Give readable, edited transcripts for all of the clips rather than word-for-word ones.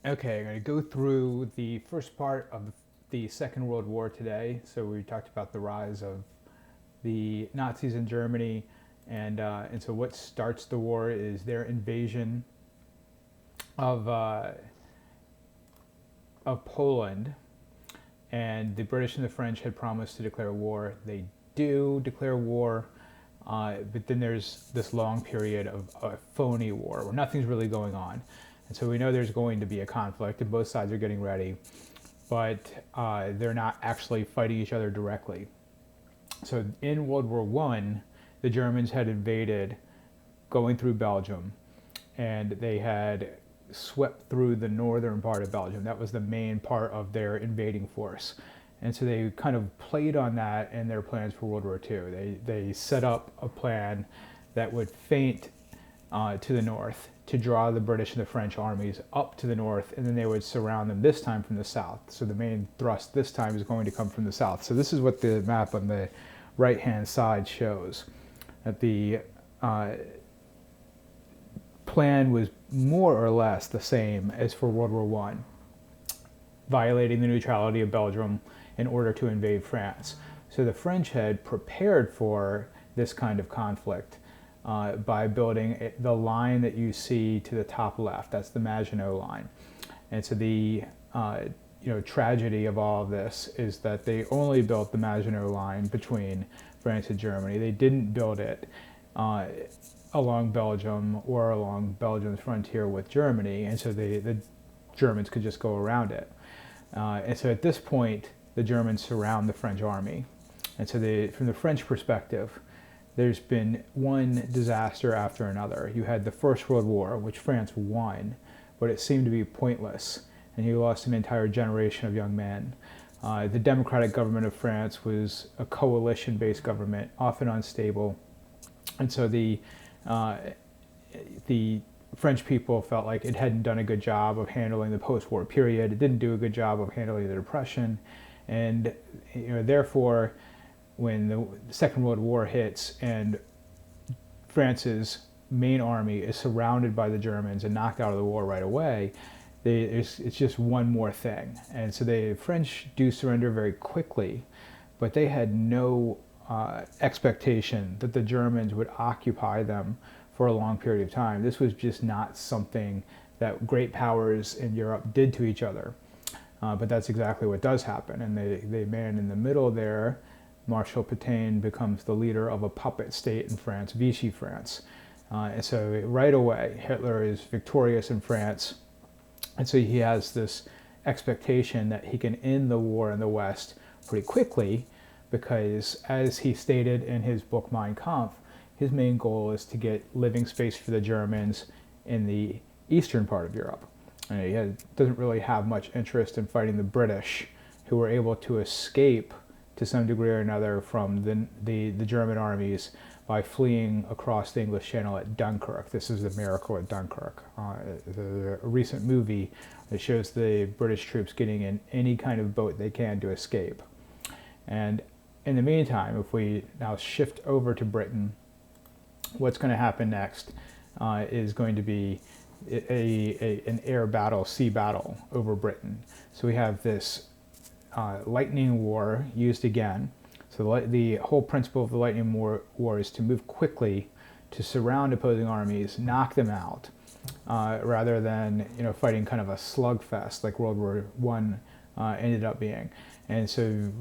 Okay, I'm going to go through the first part of the Second World War today. So we talked about the rise of the Nazis in Germany, and so what starts the war is their invasion of uh, of Poland, and the British and the French had promised to declare war. They do declare war, but then there's this long period of a phony war where nothing's really going on. And so we know there's going to be a conflict, and both sides are getting ready, but they're not actually fighting each other directly. So in World War One, the Germans had invaded, going through Belgium, and they had swept through the northern part of Belgium. That was the main part of their invading force. And so they kind of played on that in their plans for World War II. They set up a plan that would feint to the north to draw the British and the French armies up to the north, and then they would surround them this time from the south. So the main thrust this time is going to come from the south. So this is what the map on the right-hand side shows. That the plan was more or less the same as for World War One, violating the neutrality of Belgium in order to invade France. So the French had prepared for this kind of conflict by building the line that you see to the top left. That's the Maginot Line. And so the tragedy of all of this is that they only built the Maginot Line between France and Germany. They didn't build it along Belgium or along Belgium's frontier with Germany, and so the Germans could just go around it. And so at this point, the Germans surround the French army. And so from the French perspective, there's been one disaster after another. You had the First World War, which France won, but it seemed to be pointless, and you lost an entire generation of young men. The democratic government of France was a coalition-based government, often unstable, and so the French people felt like it hadn't done a good job of handling the post-war period. It didn't do a good job of handling the Depression, and therefore, when the Second World War hits and France's main army is surrounded by the Germans and knocked out of the war right away, it's just one more thing. And so the French do surrender very quickly, but they had no expectation that the Germans would occupy them for a long period of time. This was just not something that great powers in Europe did to each other. But that's exactly what does happen. And the man in the middle there, Marshal Pétain, becomes the leader of a puppet state in France, Vichy France. And so right away, Hitler is victorious in France. And so he has this expectation that he can end the war in the West pretty quickly, because as he stated in his book Mein Kampf, his main goal is to get living space for the Germans in the eastern part of Europe. And he doesn't really have much interest in fighting the British, who were able to escape to some degree or another from the German armies by fleeing across the English Channel at Dunkirk. This is the miracle at Dunkirk. A recent movie that shows the British troops getting in any kind of boat they can to escape. And in the meantime, if we now shift over to Britain, what's going to happen next is going to be an air battle, sea battle over Britain. So we have this lightning war used again. So the whole principle of the lightning war is to move quickly, to surround opposing armies, knock them out, rather than fighting kind of a slugfest like World War One ended up being. And so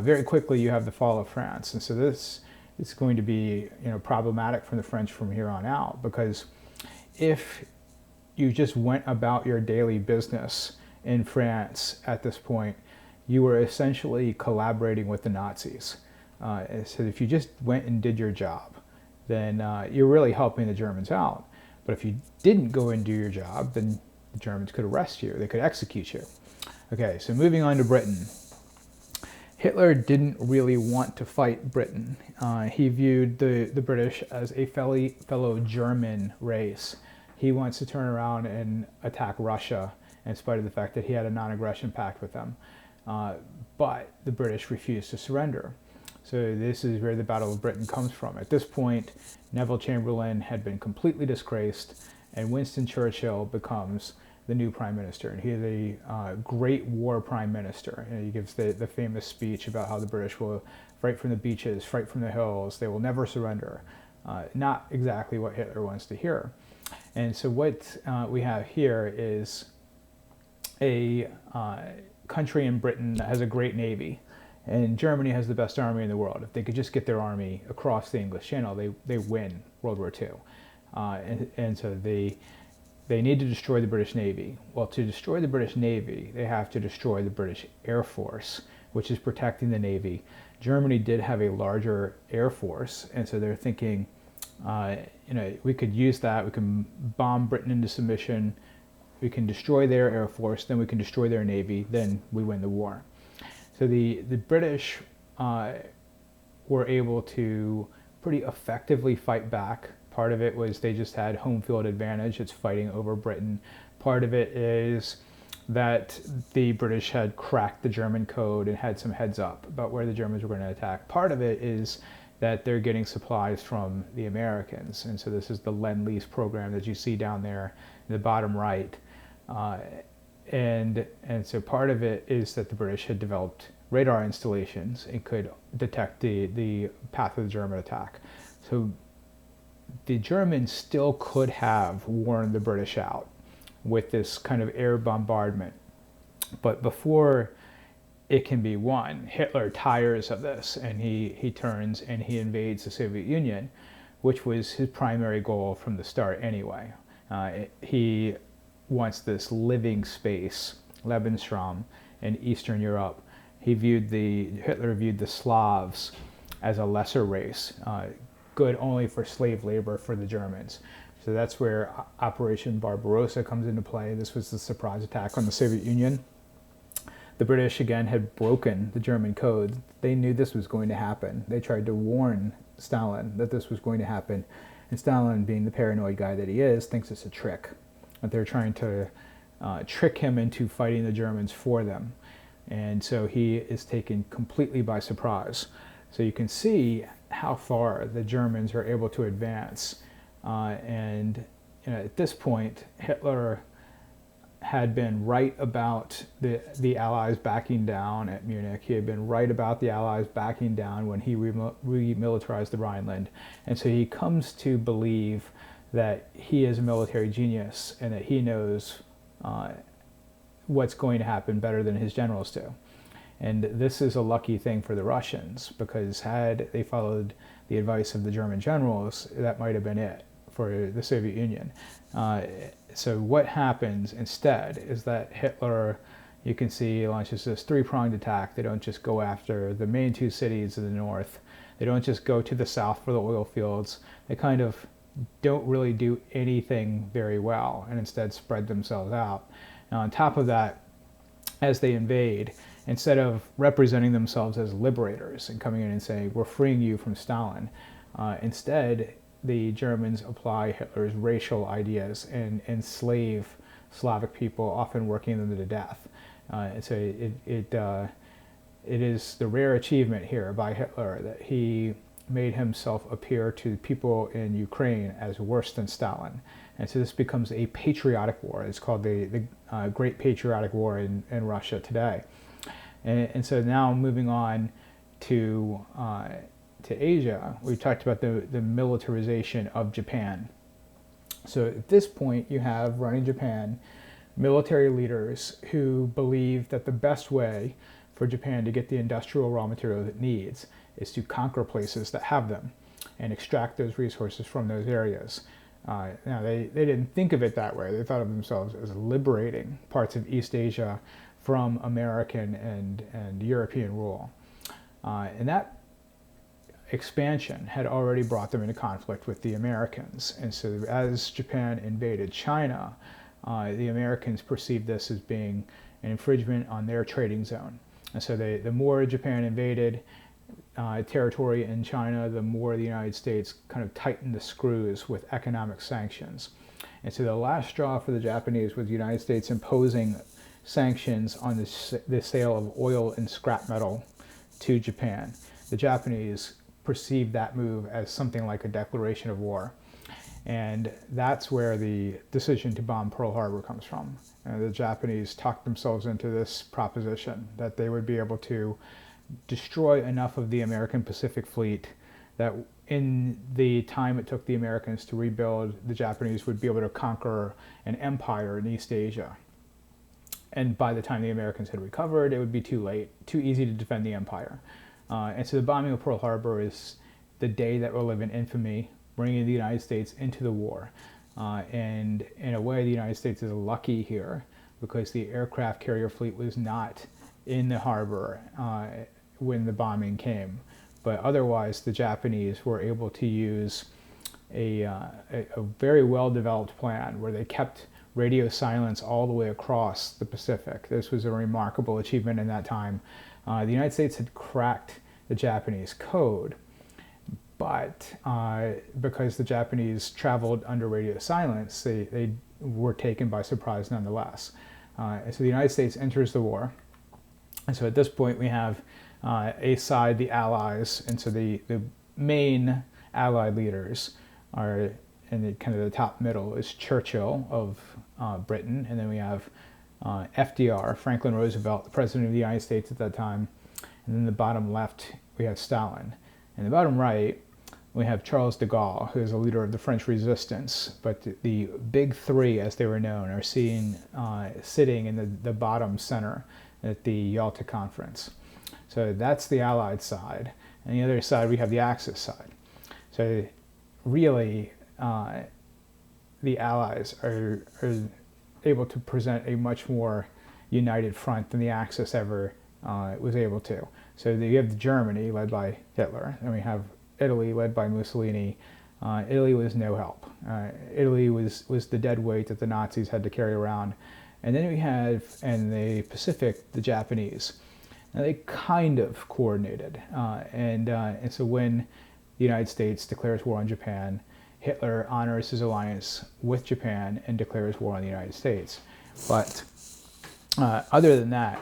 very quickly you have the fall of France. And so this is going to be problematic for the French from here on out, because if you just went about your daily business in France at this point, you were essentially collaborating with the Nazis. So if you just went and did your job, then you're really helping the Germans out. But if you didn't go and do your job, then the Germans could arrest you. They could execute you. Okay, so moving on to Britain. Hitler didn't really want to fight Britain. He viewed the British as a fellow German race. He wants to turn around and attack Russia, in spite of the fact that he had a non-aggression pact with them. But the British refused to surrender. So this is where the Battle of Britain comes from. At this point, Neville Chamberlain had been completely disgraced, and Winston Churchill becomes the new prime minister, and he's a great war prime minister. And he gives the famous speech about how the British will fight from the beaches, fight from the hills, they will never surrender. Not exactly what Hitler wants to hear. And so what we have here is a country in Britain that has a great navy, and Germany has the best army in the world. If they could just get their army across the English Channel, they win World War II. And so they need to destroy the British Navy. Well, to destroy the British Navy, they have to destroy the British Air Force, which is protecting the Navy. Germany did have a larger Air Force, and so they're thinking, we could use that, we can bomb Britain into submission, we can destroy their Air Force, then we can destroy their Navy, then we win the war. So the British were able to pretty effectively fight back. Part of it was they just had home field advantage, it's fighting over Britain. Part of it is that the British had cracked the German code and had some heads up about where the Germans were going to attack. Part of it is that they're getting supplies from the Americans. And so this is the Lend-Lease program that you see down there in the bottom right. And so part of it is that the British had developed radar installations and could detect the path of the German attack. So the Germans still could have worn the British out with this kind of air bombardment. But before it can be won, Hitler tires of this, and he turns and he invades the Soviet Union, which was his primary goal from the start anyway. He wants this living space, Lebensraum, in Eastern Europe. Hitler viewed the Slavs as a lesser race, good only for slave labor for the Germans. So that's where Operation Barbarossa comes into play. This was the surprise attack on the Soviet Union. The British, again, had broken the German code. They knew this was going to happen. They tried to warn Stalin that this was going to happen. And Stalin, being the paranoid guy that he is, thinks it's a trick. That they're trying to trick him into fighting the Germans for them. And so he is taken completely by surprise. So you can see how far the Germans are able to advance. And at this point, Hitler had been right about the Allies backing down at Munich. He had been right about the Allies backing down when he remilitarized the Rhineland. And so he comes to believe that he is a military genius and that he knows what's going to happen better than his generals do. And this is a lucky thing for the Russians, because had they followed the advice of the German generals, that might have been it for the Soviet Union. So what happens instead is that Hitler, you can see, launches this three-pronged attack. They don't just go after the main two cities in the north. They don't just go to the south for the oil fields. They kind of don't really do anything very well and instead spread themselves out. Now, on top of that, as they invade, instead of representing themselves as liberators and coming in and saying, we're freeing you from Stalin, instead, the Germans apply Hitler's racial ideas and enslave Slavic people, often working them to death. So it is the rare achievement here by Hitler that he made himself appear to people in Ukraine as worse than Stalin. And so this becomes a patriotic war. It's called the Great Patriotic War in Russia today. And so now moving on to Asia, we talked about the militarization of Japan. So at this point, you have, running Japan, military leaders who believe that the best way for Japan to get the industrial raw material it needs is to conquer places that have them and extract those resources from those areas. Now, they didn't think of it that way. They thought of themselves as liberating parts of East Asia from American and European rule. And that expansion had already brought them into conflict with the Americans. And so as Japan invaded China, the Americans perceived this as being an infringement on their trading zone. And so the more Japan invaded territory in China, the more the United States kind of tightened the screws with economic sanctions. And so the last straw for the Japanese was the United States imposing sanctions on the sale of oil and scrap metal to Japan. The Japanese perceived that move as something like a declaration of war. And that's where the decision to bomb Pearl Harbor comes from. The Japanese talked themselves into this proposition that they would be able to destroy enough of the American Pacific Fleet that in the time it took the Americans to rebuild, the Japanese would be able to conquer an empire in East Asia. And by the time the Americans had recovered, it would be too late, too easy to defend the empire. And so the bombing of Pearl Harbor is the day that will live in infamy, bringing the United States into the war. And in a way, the United States is lucky here because the aircraft carrier fleet was not in the harbor when the bombing came. But otherwise, the Japanese were able to use a very well-developed plan where they kept radio silence all the way across the Pacific. This was a remarkable achievement in that time. The United States had cracked the Japanese code, but because the Japanese traveled under radio silence, they were taken by surprise nonetheless. And so the United States enters the war. And so at this point we have a side, the Allies, and so the main Allied leaders are in the kind of the top middle is Churchill of Britain, and then we have FDR, Franklin Roosevelt, the President of the United States at that time, and then the bottom left we have Stalin. And the bottom right we have Charles de Gaulle, who is a leader of the French resistance, but the big three, as they were known, are seen sitting in the bottom center at the Yalta Conference. So that's the Allied side. And the other side, we have the Axis side. So really, the Allies are able to present a much more united front than the Axis ever was able to. So you have Germany, led by Hitler, and we have Italy, led by Mussolini. Italy was no help. Italy was the dead weight that the Nazis had to carry around. And then we have, in the Pacific, the Japanese. Now they kind of coordinated. And so when the United States declares war on Japan, Hitler honors his alliance with Japan and declares war on the United States. But other than that,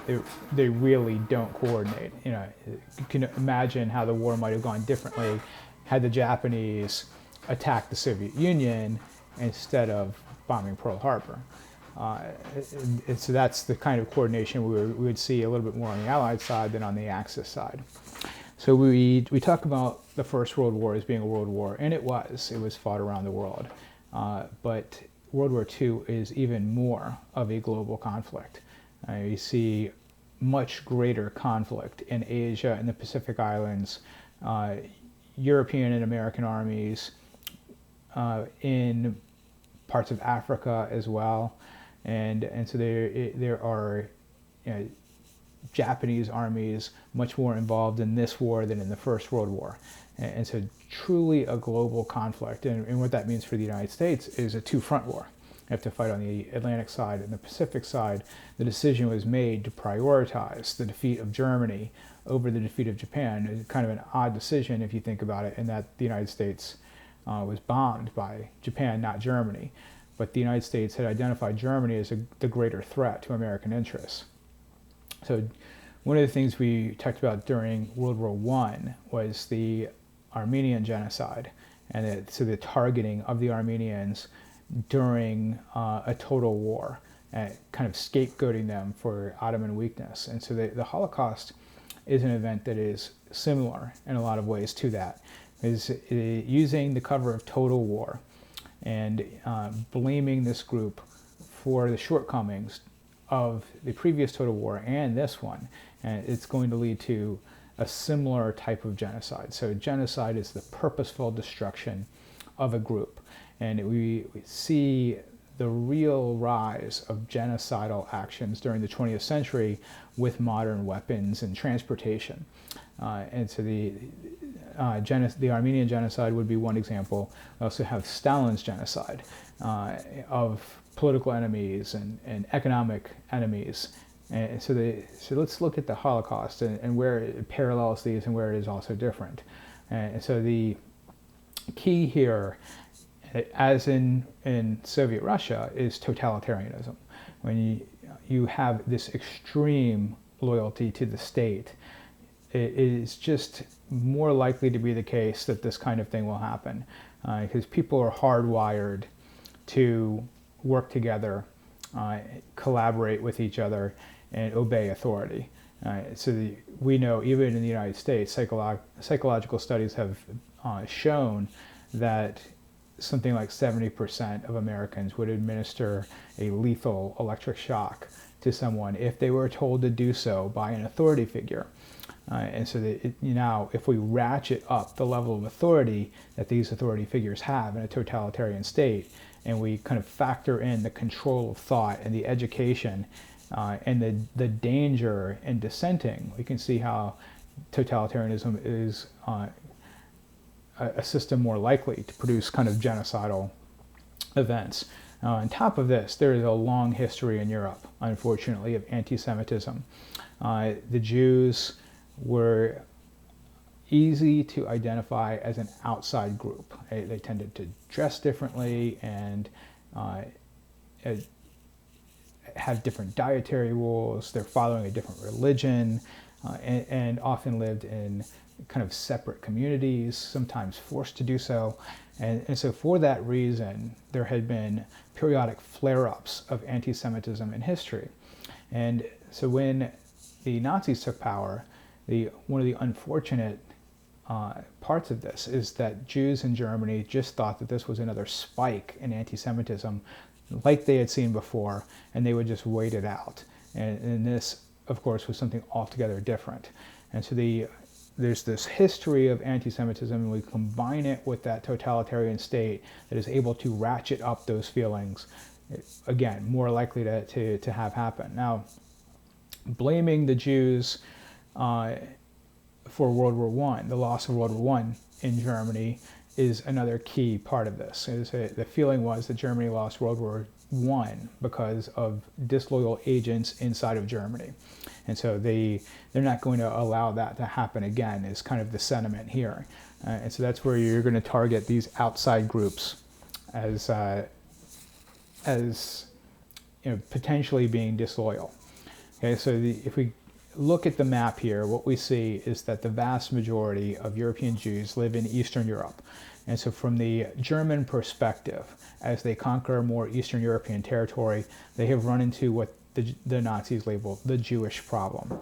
they really don't coordinate. You know, you can imagine how the war might have gone differently had the Japanese attacked the Soviet Union instead of bombing Pearl Harbor. And so that's the kind of coordination we would see a little bit more on the Allied side than on the Axis side. So we talk about the First World War as being a world war, and it was fought around the world. But World War II is even more of a global conflict. You see much greater conflict in Asia and the Pacific Islands, European and American armies, in parts of Africa as well. And so there are Japanese armies much more involved in this war than in the First World War. And so truly a global conflict. And what that means for the United States is a two-front war. You have to fight on the Atlantic side and the Pacific side. The decision was made to prioritize the defeat of Germany over the defeat of Japan. It's kind of an odd decision if you think about it, in that the United States was bombed by Japan, not Germany. But the United States had identified Germany as the greater threat to American interests. So one of the things we talked about during World War I was the Armenian genocide, and so the targeting of the Armenians during a total war, kind of scapegoating them for Ottoman weakness. And so the Holocaust is an event that is similar in a lot of ways to that. Is using the cover of total war and blaming this group for the shortcomings of the previous total war and this one. And it's going to lead to a similar type of genocide. So genocide is the purposeful destruction of a group. And we see the real rise of genocidal actions during the 20th century with modern weapons and transportation. And so the Armenian genocide would be one example. We also have Stalin's genocide of political enemies and economic enemies. And so let's look at the Holocaust and where it parallels these and where it is also different. And so the key here, as in Soviet Russia, is totalitarianism. When you have this extreme loyalty to the state, it is just more likely to be the case that this kind of thing will happen. because people are hardwired to work together, collaborate with each other, and obey authority. We know even in the United States, psychological studies have shown that something like 70% of Americans would administer a lethal electric shock to someone if they were told to do so by an authority figure. Now, if we ratchet up the level of authority that these authority figures have in a totalitarian state, and we kind of factor in the control of thought and the education and the danger in dissenting, we can see how totalitarianism is a system more likely to produce kind of genocidal events. On top of this, there is a long history in Europe, unfortunately, of anti-Semitism. The Jews were easy to identify as an outside group. They tended to dress differently and have different dietary rules. They're following a different religion and often lived in kind of separate communities, sometimes forced to do so. And so for that reason, there had been periodic flare-ups of anti-Semitism in history. And so when the Nazis took power, one of the unfortunate parts of this is that Jews in Germany just thought that this was another spike in anti-Semitism like they had seen before, and they would just wait it out. And this, of course, was something altogether different. And so there's this history of anti-Semitism, and we combine it with that totalitarian state that is able to ratchet up those feelings, again, more likely to have happen. Now, blaming the Jews for World War I, the loss of World War I in Germany, is another key part of this. The feeling was that Germany lost World War I because of disloyal agents inside of Germany. And so they're not going to allow that to happen again, is kind of the sentiment here. And so that's where you're going to target these outside groups as potentially being disloyal. Okay, so if we look at the map here, what we see is that the vast majority of European Jews live in Eastern Europe. And so from the German perspective, as they conquer more Eastern European territory, they have run into what the Nazis labeled the Jewish problem.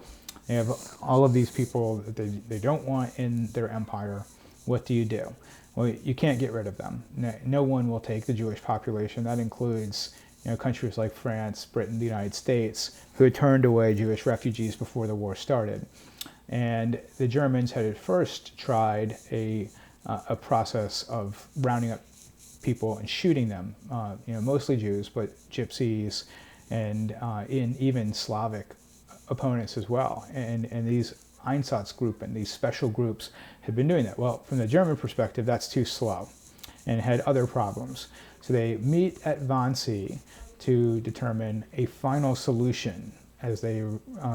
They have all of these people that they don't want in their empire. What do you do? Well, you can't get rid of them. No one will take the Jewish population. That includes countries like France, Britain, the United States, who had turned away Jewish refugees before the war started. And the Germans had at first tried a process of rounding up people and shooting them, mostly Jews, but gypsies and even Slavic opponents as well. And these Einsatzgruppen, these special groups, had been doing that. Well, from the German perspective, that's too slow and had other problems. So they meet at Wannsee to determine a final solution, as they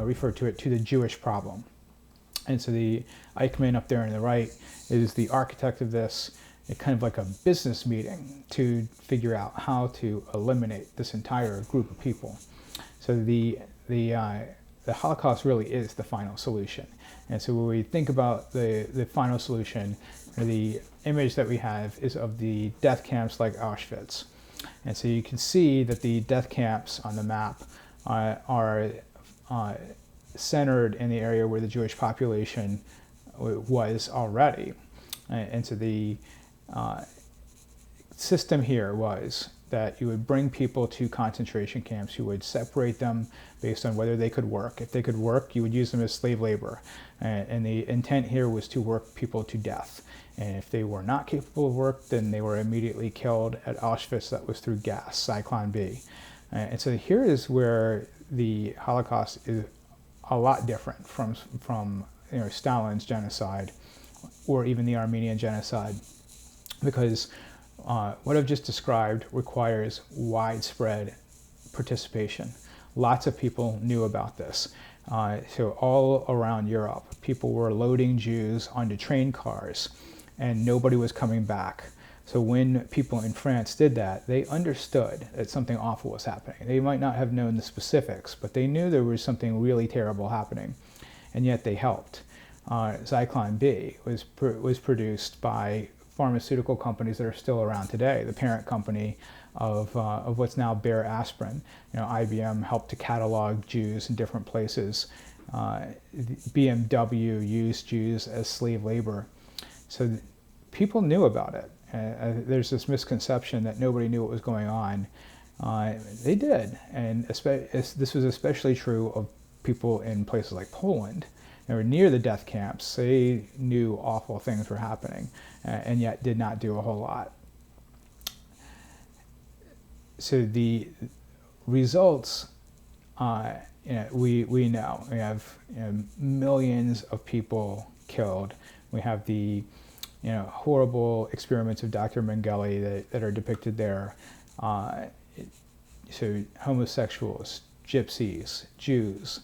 refer to it, to the Jewish problem. And so the Eichmann up there on the right is the architect of this. It's kind of like a business meeting to figure out how to eliminate this entire group of people. So the Holocaust really is the final solution. And so when we think about the final solution, the image that we have is of the death camps like Auschwitz. And so you can see that the death camps on the map are centered in the area where the Jewish population was already. And so the system here was that you would bring people to concentration camps, you would separate them based on whether they could work. If they could work, you would use them as slave labor. And the intent here was to work people to death. And if they were not capable of work, then they were immediately killed at Auschwitz. That was through gas, Zyklon B. And so here is where the Holocaust is a lot different from Stalin's genocide or even the Armenian genocide, because what I've just described requires widespread participation. Lots of people knew about this. So all around Europe, people were loading Jews onto train cars, and nobody was coming back. So when people in France did that, they understood that something awful was happening. They might not have known the specifics, but they knew there was something really terrible happening, and yet they helped. Zyklon B was produced by pharmaceutical companies that are still around today. The parent company of what's now Bayer Aspirin. IBM helped to catalog Jews in different places. BMW used Jews as slave labor. So people knew about it. There's this misconception that nobody knew what was going on. They did, and this was especially true of people in places like Poland. They were near the death camps. They knew awful things were happening, and yet did not do a whole lot. So the results, we know. We have millions of people killed. We have the horrible experiments of Dr. Mengele that are depicted there. So homosexuals, gypsies, Jews,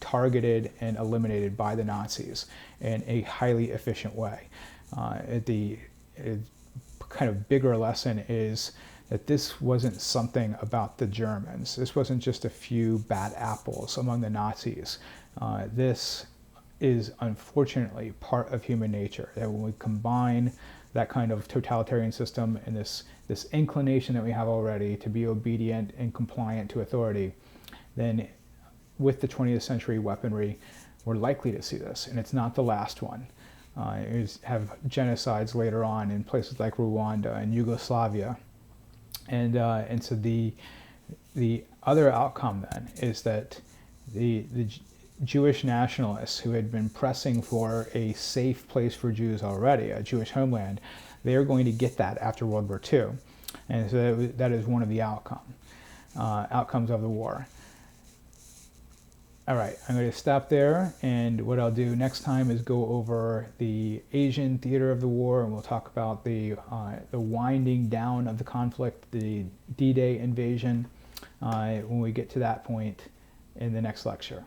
targeted and eliminated by the Nazis in a highly efficient way. The kind of bigger lesson is that this wasn't something about the Germans. This wasn't just a few bad apples among the Nazis. This is unfortunately part of human nature, that when we combine that kind of totalitarian system and this inclination that we have already to be obedient and compliant to authority, then with the 20th century weaponry, we're likely to see this, and it's not the last one. You have genocides later on in places like Rwanda and Yugoslavia, and so the other outcome then is that the Jewish nationalists who had been pressing for a safe place for Jews already, a Jewish homeland, they are going to get that after World War II, and so that is one of the outcomes of the war. All right, I'm going to stop there, and what I'll do next time is go over the Asian theater of the war, and we'll talk about the winding down of the conflict, the D-Day invasion, when we get to that point in the next lecture.